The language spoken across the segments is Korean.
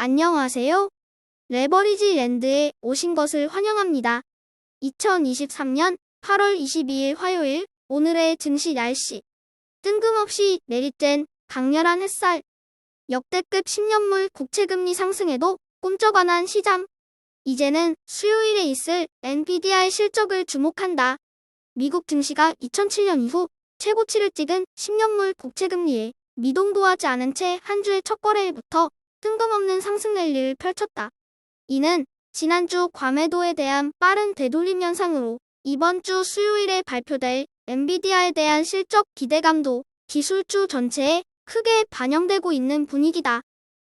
안녕하세요. 레버리지 랜드에 오신 것을 환영합니다. 2023년 8월 22일 화요일, 오늘의 증시 날씨. 뜬금없이 내리쬐는 강렬한 햇살. 역대급 10년물 국채금리 상승에도 꿈쩍 안 한 시장. 이제는 수요일에 있을 엔비디아의 실적을 주목한다. 미국 증시가 2007년 이후 최고치를 찍은 10년물 국채금리에 미동도하지 않은 채 한 주의 첫 거래일부터 뜬금없는 상승 랠리를 펼쳤다. 이는 지난주 과매도에 대한 빠른 되돌림 현상으로 이번 주 수요일에 발표될 엔비디아에 대한 실적 기대감도 기술주 전체에 크게 반영되고 있는 분위기다.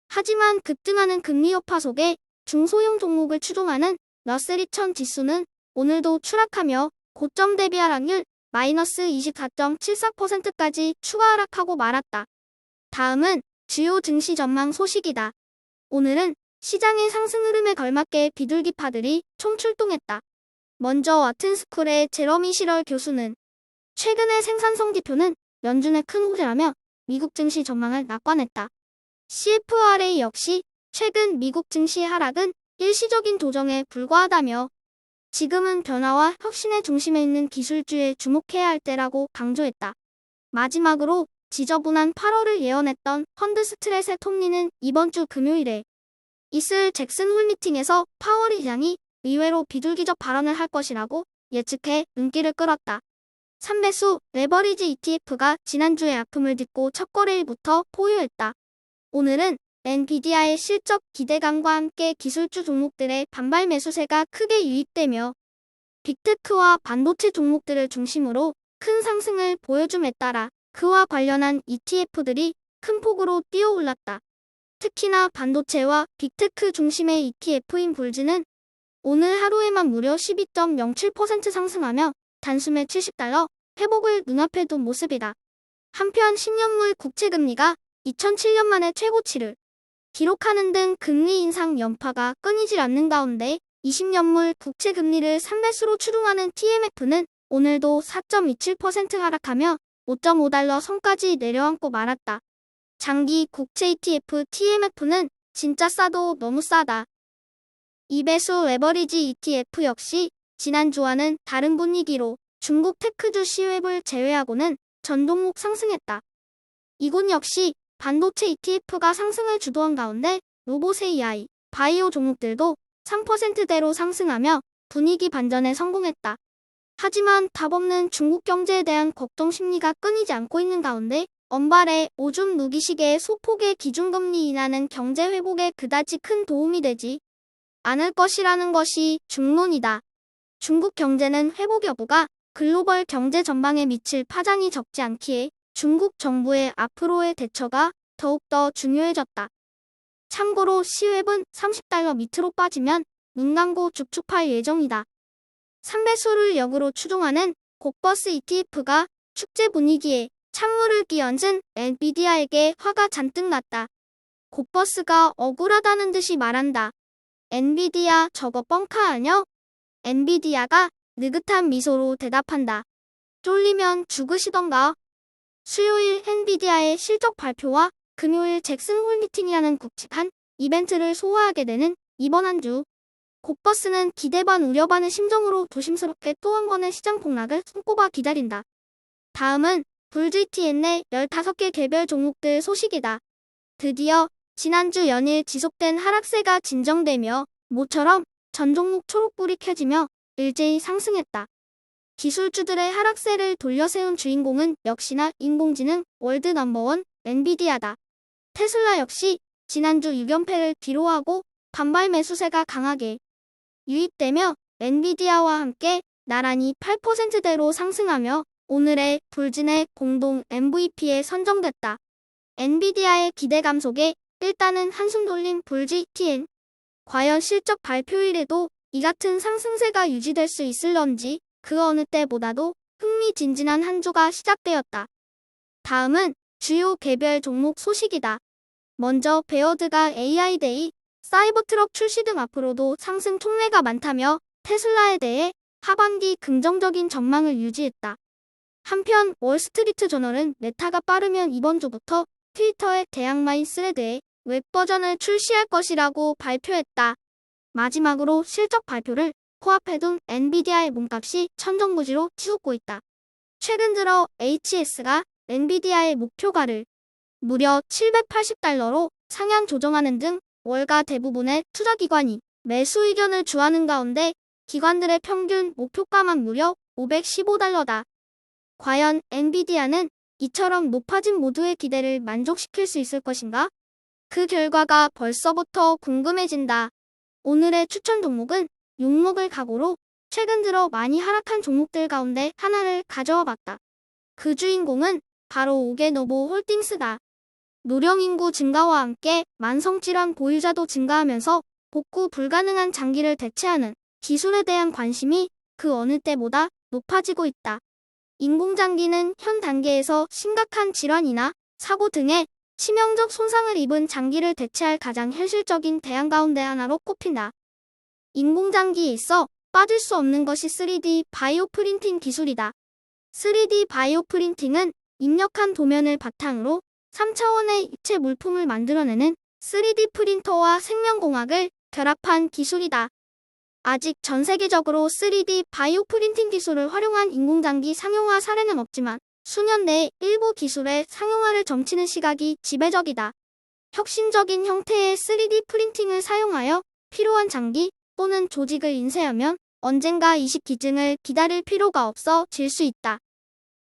하지만 급등하는 금리 여파 속에 중소형 종목을 추종하는 러셀 2000 지수는 오늘도 추락하며 고점 대비 하락률 마이너스 24.74%까지 추가 하락하고 말았다. 다음은 주요 증시 전망 소식이다. 오늘은 시장의 상승 흐름에 걸맞게 비둘기파들이 총출동했다. 먼저 와튼스쿨의 제러미 시럴 교수는 최근의 생산성 지표는 연준의 큰 호재라며 미국 증시 전망을 낙관했다. CFRA 역시 최근 미국 증시 하락은 일시적인 조정에 불과하다며 지금은 변화와 혁신의 중심에 있는 기술주에 주목해야 할 때라고 강조했다. 마지막으로 지저분한 8월을 예언했던 펀드스트렛의 톱니는 이번 주 금요일에 있을 잭슨 홀 미팅에서 파월 의장이 의외로 비둘기적 발언을 할 것이라고 예측해 눈길을 끌었다. 3배수 레버리지 ETF가 지난주에 아픔을 딛고 첫 거래일부터 포효했다. 오늘은 엔비디아의 실적 기대감과 함께 기술주 종목들의 반발 매수세가 크게 유입되며 빅테크와 반도체 종목들을 중심으로 큰 상승을 보여줌에 따라 그와 관련한 ETF들이 큰 폭으로 뛰어올랐다. 특히나 반도체와 빅테크 중심의 ETF인 볼즈는 오늘 하루에만 무려 12.07% 상승하며 단숨에 $70 회복을 눈앞에 둔 모습이다. 한편 10년물 국채금리가 2007년 만에 최고치를 기록하는 등 금리 인상 여파가 끊이질 않는 가운데 20년물 국채금리를 3배수로 추동하는 TMF는 오늘도 4.27% 하락하며 $5.5 선까지 내려앉고 말았다. 장기 국채 ETF TMF는 진짜 싸도 너무 싸다. 2배수 레버리지 ETF 역시 지난주와는 다른 분위기로 중국 테크주 시웹을 제외하고는 전 종목 상승했다. 이곳 역시 반도체 ETF가 상승을 주도한 가운데 로봇 AI, 바이오 종목들도 3%대로 상승하며 분위기 반전에 성공했다. 하지만 답없는 중국 경제에 대한 걱정 심리가 끊이지 않고 있는 가운데 언발의 오줌 누기식의 소폭의 기준금리 인하는 경제 회복에 그다지 큰 도움이 되지 않을 것이라는 것이 중론이다. 중국 경제는 회복 여부가 글로벌 경제 전망에 미칠 파장이 적지 않기에 중국 정부의 앞으로의 대처가 더욱더 중요해졌다. 참고로 시웹은 $30 밑으로 빠지면 눈 감고 죽죽할 예정이다. 3배수를 역으로 추종하는 곡버스 ETF가 축제 분위기에 찬물을 끼얹은 엔비디아에게 화가 잔뜩 났다. 곡버스가 억울하다는 듯이 말한다. 엔비디아 저거 뻥카 아뇨? 엔비디아가 느긋한 미소로 대답한다. 쫄리면 죽으시던가. 수요일 엔비디아의 실적 발표와 금요일 잭슨 홀 미팅이라는 굵직한 이벤트를 소화하게 되는 이번 한 주. 곡버스는 기대 반 우려 반의 심정으로 조심스럽게 또 한 번의 시장 폭락을 손꼽아 기다린다. 다음은 볼즈ETN의 15개 개별 종목들 소식이다. 드디어 지난주 연일 지속된 하락세가 진정되며 모처럼 전 종목 초록불이 켜지며 일제히 상승했다. 기술주들의 하락세를 돌려세운 주인공은 역시나 인공지능 월드 넘버원 엔비디아다. 테슬라 역시 지난주 6연패를 뒤로하고 반발 매수세가 강하게 유입되며 엔비디아와 함께 나란히 8%대로 상승하며 오늘의 볼진의 공동 MVP에 선정됐다. 엔비디아의 기대감 속에 일단은 한숨 돌린 볼즈ETN. 과연 실적 발표일에도 이 같은 상승세가 유지될 수 있을런지 그 어느 때보다도 흥미진진한 한 주가 시작되었다. 다음은 주요 개별 종목 소식이다. 먼저 베어드가 AI데이, 사이버트럭 출시 등 앞으로도 상승 촉매가 많다며 테슬라에 대해 하반기 긍정적인 전망을 유지했다. 한편 월스트리트 저널은 메타가 빠르면 이번 주부터 트위터의 대항마인 스레드에 웹 버전을 출시할 것이라고 발표했다. 마지막으로 실적 발표를 코앞에 둔 엔비디아의 몸값이 천정부지로 치솟고 있다. 최근 들어 HS가 엔비디아의 목표가를 무려 $780로 상향 조정하는 등 월가 대부분의 투자기관이 매수 의견을 주하는 가운데 기관들의 평균 목표가만 무려 $515다. 과연 엔비디아는 이처럼 높아진 모두의 기대를 만족시킬 수 있을 것인가? 그 결과가 벌써부터 궁금해진다. 오늘의 추천 종목은 욕먹을 각오로 최근 들어 많이 하락한 종목들 가운데 하나를 가져와 봤다. 그 주인공은 바로 오게노보 홀딩스다. 노령 인구 증가와 함께 만성질환 보유자도 증가하면서 복구 불가능한 장기를 대체하는 기술에 대한 관심이 그 어느 때보다 높아지고 있다. 인공장기는 현 단계에서 심각한 질환이나 사고 등의 치명적 손상을 입은 장기를 대체할 가장 현실적인 대안 가운데 하나로 꼽힌다. 인공장기에 있어 빠질 수 없는 것이 3D 바이오 프린팅 기술이다. 3D 바이오 프린팅은 입력한 도면을 바탕으로 3차원의 입체 물품을 만들어내는 3D 프린터와 생명공학을 결합한 기술이다. 아직 전 세계적으로 3D 바이오 프린팅 기술을 활용한 인공장기 상용화 사례는 없지만 수년 내에 일부 기술의 상용화를 점치는 시각이 지배적이다. 혁신적인 형태의 3D 프린팅을 사용하여 필요한 장기 또는 조직을 인쇄하면 언젠가 이식 기증을 기다릴 필요가 없어질 수 있다.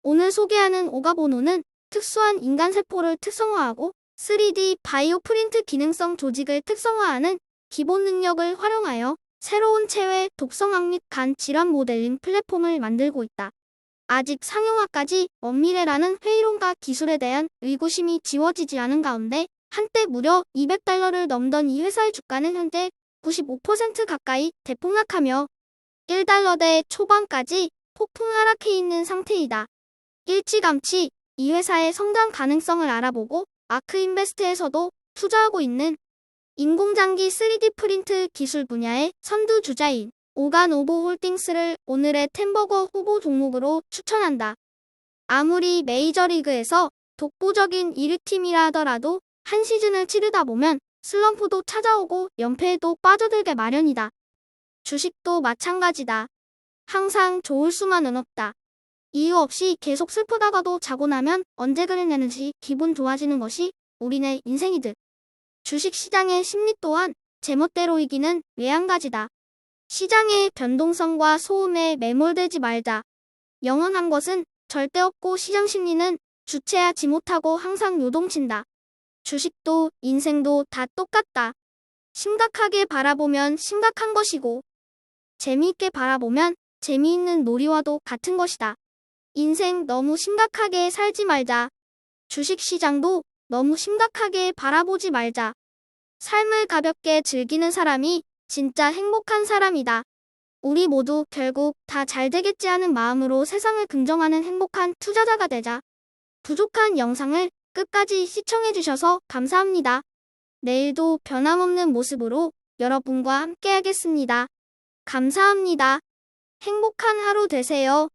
오늘 소개하는 오가보노는 특수한 인간세포를 특성화하고 3D 바이오 프린트 기능성 조직을 특성화하는 기본 능력을 활용하여 새로운 체외 독성악 및 간 질환 모델링 플랫폼을 만들고 있다. 아직 상용화까지 먼 미래라는 회의론과 기술에 대한 의구심이 지워지지 않은 가운데 한때 무려 $200를 넘던 이 회사의 주가는 현재 95% 가까이 대폭락하며 $1대 초반까지 폭풍 하락해 있는 상태이다. 일찌감치 이 회사의 성장 가능성을 알아보고 아크인베스트에서도 투자하고 있는 인공장기 3D 프린트 기술 분야의 선두주자인 오가노보 홀딩스를 오늘의 템버거 후보 종목으로 추천한다. 아무리 메이저리그에서 독보적인 1위팀이라 하더라도 한 시즌을 치르다 보면 슬럼프도 찾아오고 연패에도 빠져들게 마련이다. 주식도 마찬가지다. 항상 좋을 수만은 없다. 이유 없이 계속 슬프다가도 자고 나면 언제 그랬냐는지 기분 좋아지는 것이 우리네 인생이듯. 주식시장의 심리 또한 제멋대로이기는 외양가지다. 시장의 변동성과 소음에 매몰되지 말자. 영원한 것은 절대 없고 시장 심리는 주체하지 못하고 항상 요동친다. 주식도 인생도 다 똑같다. 심각하게 바라보면 심각한 것이고 재미있게 바라보면 재미있는 놀이와도 같은 것이다. 인생 너무 심각하게 살지 말자. 주식시장도 너무 심각하게 바라보지 말자. 삶을 가볍게 즐기는 사람이 진짜 행복한 사람이다. 우리 모두 결국 다 잘 되겠지 하는 마음으로 세상을 긍정하는 행복한 투자자가 되자. 부족한 영상을 끝까지 시청해주셔서 감사합니다. 내일도 변함없는 모습으로 여러분과 함께하겠습니다. 감사합니다. 행복한 하루 되세요.